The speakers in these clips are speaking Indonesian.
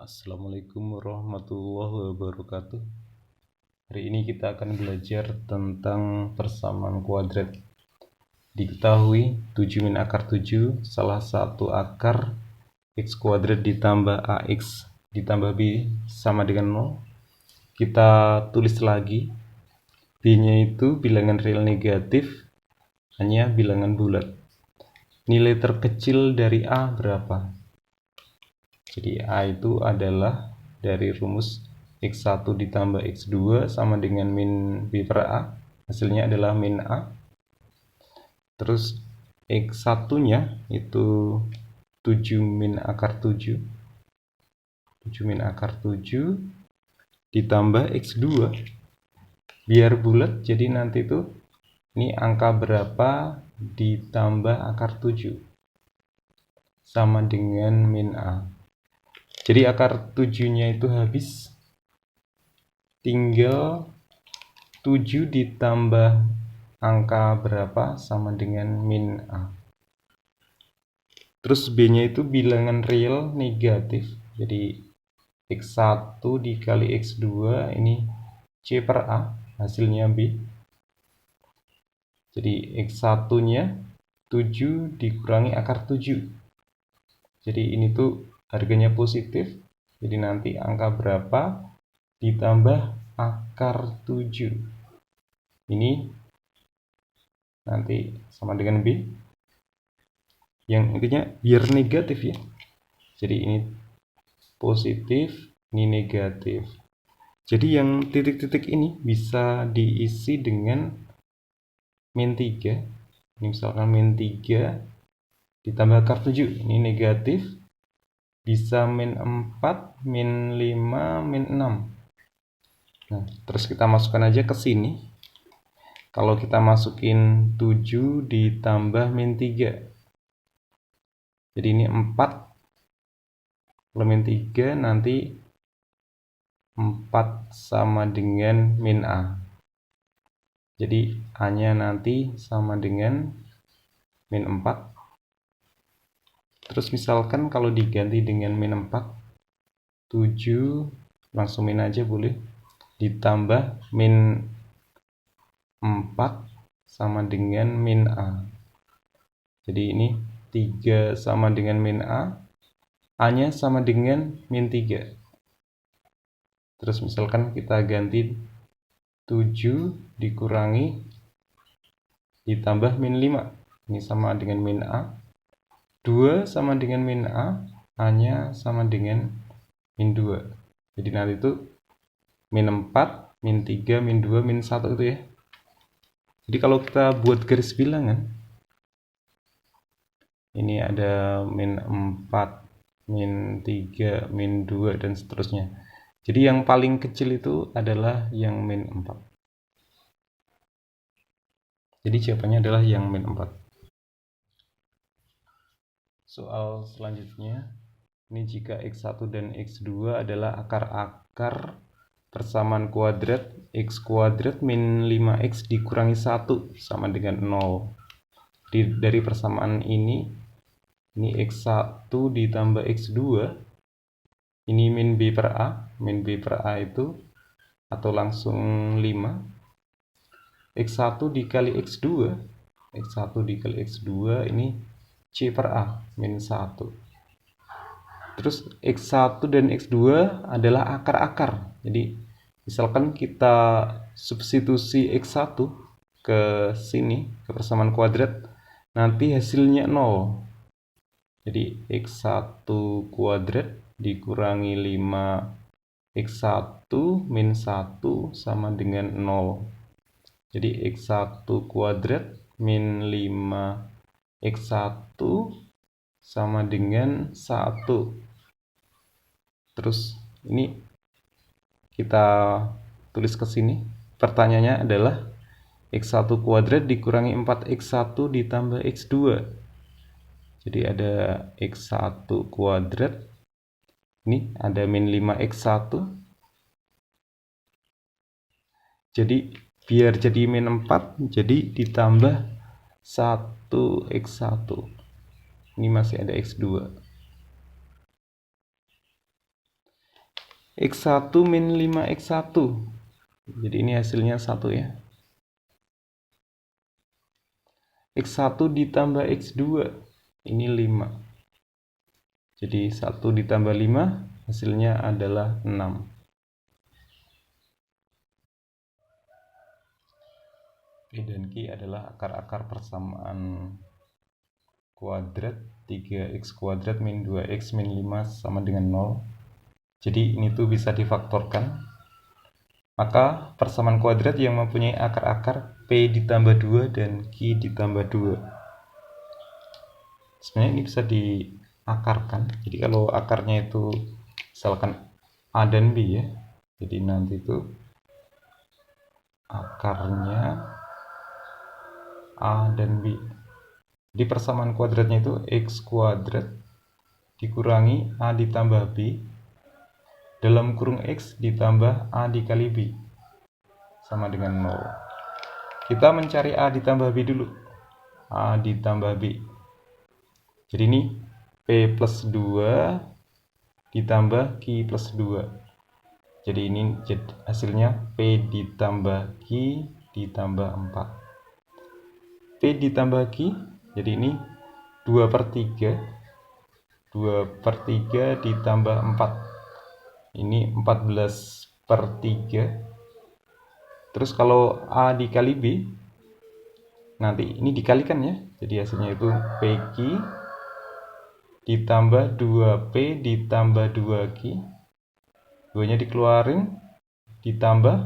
Assalamualaikum warahmatullahi wabarakatuh. Hari ini kita akan belajar tentang persamaan kuadrat. Diketahui 7 min akar 7 salah satu akar x kuadrat ditambah ax ditambah b sama dengan 0. Kita tulis lagi, b-nya itu bilangan real negatif, hanya bilangan bulat. Nilai terkecil dari a berapa? Jadi A itu adalah dari rumus X1 ditambah X2 sama dengan min B per A. Hasilnya adalah min A. Terus X1-nya itu 7 min akar 7. 7 min akar 7 ditambah X2. Biar bulat, jadi nanti itu ini angka berapa ditambah akar 7. Sama dengan min A. Jadi akar 7-nya itu habis, tinggal 7 ditambah angka berapa sama dengan min A. Terus B-nya itu bilangan real negatif, jadi X1 dikali X2 ini C per A, hasilnya B. Jadi X1-nya 7 dikurangi akar 7. Jadi ini tuh harganya positif, jadi nanti angka berapa ditambah akar 7. Ini nanti sama dengan B. Yang intinya biar negatif ya. Jadi ini positif, ini negatif. Jadi yang titik-titik ini bisa diisi dengan min 3. Ini misalkan min 3 ditambah akar 7. Ini negatif. Bisa min 4, min 5, min 6. Nah, terus kita masukkan aja ke sini. Kalau kita masukin 7 ditambah min 3. Jadi ini 4 kalau min 3 nanti 4 sama dengan min A. Jadi A-nya nanti sama dengan min 4. Terus misalkan kalau diganti dengan min 4, 7 langsung min aja boleh, ditambah min 4 sama dengan min A. Jadi ini 3 sama dengan min A, A-nya sama dengan min 3. Terus misalkan kita ganti 7 dikurangi ditambah min 5. Ini sama dengan min A. 2 sama dengan min A, A-nya sama dengan min 2. Jadi nanti itu min 4, min 3, min 2, min 1 itu ya. Jadi kalau kita buat garis bilangan, ini ada min 4, min 3, min 2, dan seterusnya. Jadi yang paling kecil itu adalah yang min 4. Jadi jawabannya adalah yang min 4. Soal selanjutnya, ini jika X1 dan X2 adalah akar-akar persamaan kuadrat X kuadrat min 5X dikurangi 1 sama dengan 0. Dari persamaan ini X1 ditambah X2, ini min B per A. Min B per A itu, atau langsung 5. X1 dikali X2, X1 dikali X2 ini C per A, min 1. Terus X1 dan X2 adalah akar-akar. Jadi misalkan kita substitusi X1 ke sini, ke persamaan kuadrat, nanti hasilnya 0. Jadi X1 kuadrat dikurangi 5 X1 min 1 sama dengan 0. Jadi X1 kuadrat min 5 X1 sama dengan 1. Terus ini kita tulis ke sini. Pertanyaannya adalah X1 kuadrat dikurangi 4X1 ditambah X2. Jadi ada X1 kuadrat. Ini ada min 5X1. Jadi biar jadi min 4, jadi ditambah 1X1. Ini masih ada X2. X1 min 5X1. Jadi ini hasilnya 1 ya. X1 ditambah X2. Ini 5. Jadi 1 ditambah 5 hasilnya adalah 6. P dan Q adalah akar-akar persamaan kuadrat. 3x kuadrat min 2x min 5 sama dengan 0. Jadi ini tuh bisa difaktorkan. Maka persamaan kuadrat yang mempunyai akar-akar P ditambah 2 dan Q ditambah 2. Sebenarnya ini bisa diakarkan. Jadi kalau akarnya itu misalkan A dan B ya. Jadi nanti itu akarnya A dan B. Di persamaan kuadratnya itu x kuadrat dikurangi A ditambah B dalam kurung X ditambah A dikali B sama dengan 0. Kita mencari A ditambah B dulu. A ditambah B. Jadi ini P plus 2 ditambah Q plus 2. Jadi ini hasilnya P ditambah Q ditambah 4. P ditambah Q, jadi ini 2/3. 2/3 ditambah 4. Ini 14/3. Terus kalau A dikali B, nanti ini dikalikan ya. Jadi hasilnya itu PQ ditambah 2P ditambah 2Q. 2-nya dikeluarin, ditambah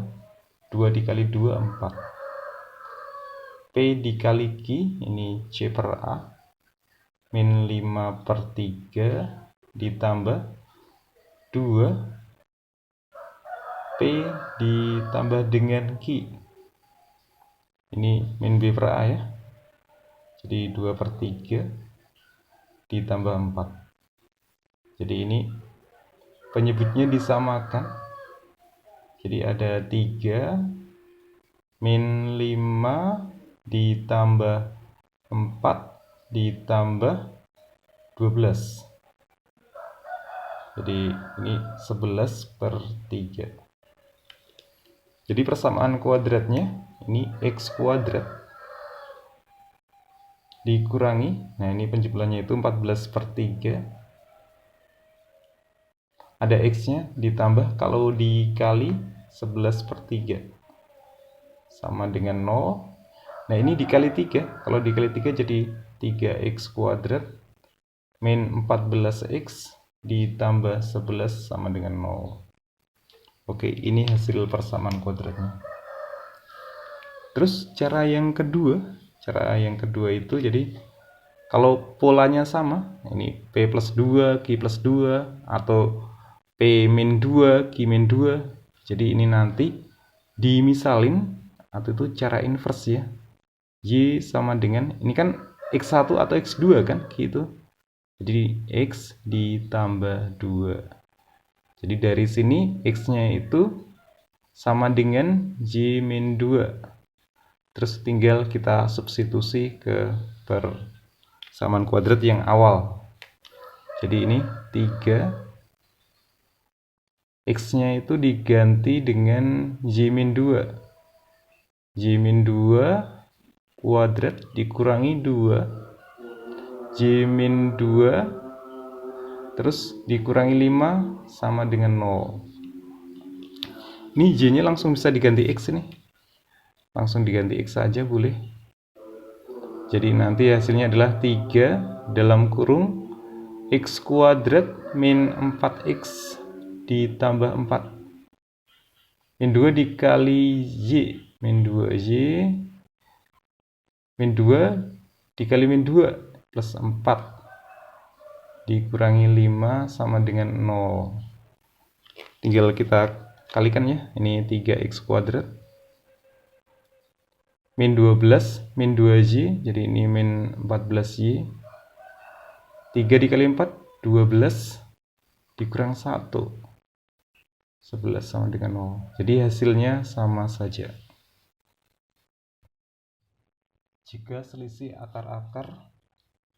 2 dikali 2, 4. P dikali Q, ini C per A, min 5/3 ditambah 2 P ditambah dengan Q. Ini min B per A ya. Jadi 2/3 ditambah 4. Jadi ini penyebutnya disamakan. Jadi ada 3 min 5 ditambah 4 ditambah 12. Jadi ini 11/3. Jadi persamaan kuadratnya ini x kuadrat dikurangi, nah ini penjumlahannya itu 14/3. Ada x-nya ditambah, kalau dikali 11/3 sama dengan 0. Nah ini dikali 3, kalau dikali 3 jadi 3x kuadrat min 14x ditambah 11 sama dengan 0. Oke, ini hasil persamaan kuadratnya. Terus cara yang kedua itu jadi kalau polanya sama, ini P plus 2, Q plus 2, atau P min 2, Q min 2. Jadi ini nanti dimisalin, atau itu cara inverse ya. Y sama dengan, ini kan X1 atau X2 kan, gitu. Jadi X ditambah 2. Jadi dari sini X-nya itu sama dengan Y min 2. Terus tinggal kita substitusi ke persamaan kuadrat yang awal. Jadi ini 3. X-nya itu diganti dengan Y min 2. Y min 2 kuadrat dikurangi 2. Y min 2 terus dikurangi 5 sama dengan 0. Ini Y-nya langsung bisa diganti X ini. Langsung diganti X saja boleh. Jadi nanti hasilnya adalah 3 dalam kurung X kuadrat min 4X ditambah 4. Min 2 dikali Y. Min 2Y. Min 2 dikali min 2 plus 4. Dikurangi 5 sama dengan 0. Tinggal kita kalikan ya. Ini 3x kuadrat min 12 min 2y, jadi ini min 14y. 3 dikali 4 12 dikurang 1 11 sama dengan 0. Jadi hasilnya sama saja. Jika selisih akar-akar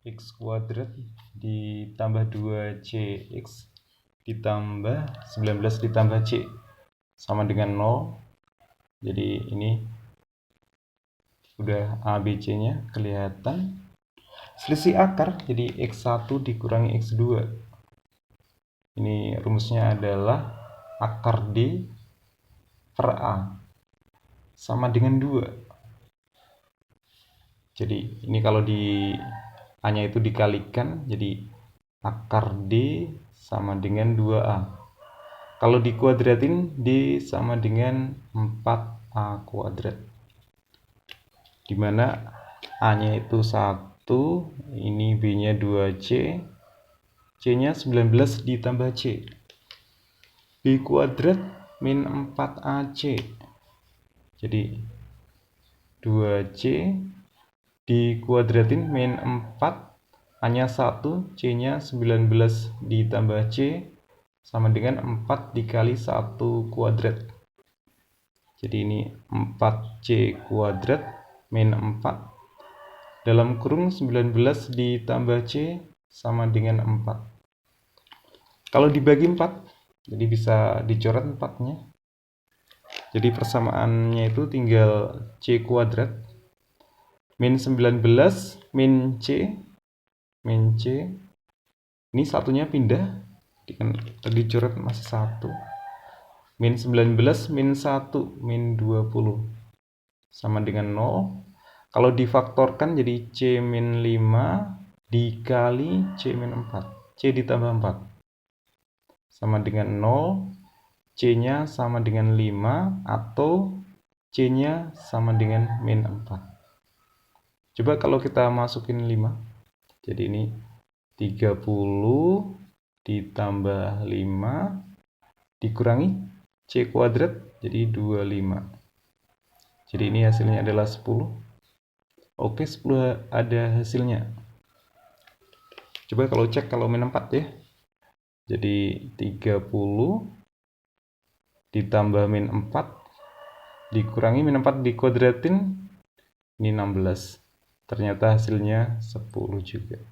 x kuadrat ditambah 2cx ditambah 19 ditambah C sama dengan 0. Jadi ini udah A, B, C nya kelihatan. Selisih akar, jadi X1 dikurangi X2. Ini rumusnya adalah akar D per A sama dengan 2. Jadi ini kalau di A nya itu dikalikan, jadi akar D sama dengan 2A. Kalau dikuadratin, D sama dengan 4A kuadrat. Dimana A nya itu 1, ini B nya 2C, C nya 19 ditambah C. B kuadrat min 4AC. Jadi 2C dikuadratin min 4, A nya 1, C nya 19 ditambah C sama dengan 4 dikali 1 kuadrat. Jadi ini 4C kuadrat min 4 dalam kurung 19 ditambah C sama dengan 4. Kalau dibagi 4, jadi bisa dicoret 4-nya. Jadi persamaannya itu tinggal C kuadrat min 19 min C. Ini satunya pindah, kan tadi coret masih 1. Min 19 min 1 min 20 sama dengan 0. Kalau difaktorkan jadi C min 5 dikali C min 4. C ditambah 4 sama dengan 0, C-nya sama dengan 5, atau C-nya sama dengan min 4. Coba kalau kita masukin 5, jadi ini 30 ditambah 5 dikurangi C kuadrat, jadi 25. Jadi ini hasilnya adalah 10. Oke, 10 ada hasilnya. Coba kalau cek kalau min 4 ya. Jadi 30 ditambah min 4 dikurangi min 4 dikuadratin, ini 16. Ternyata hasilnya 10 juga.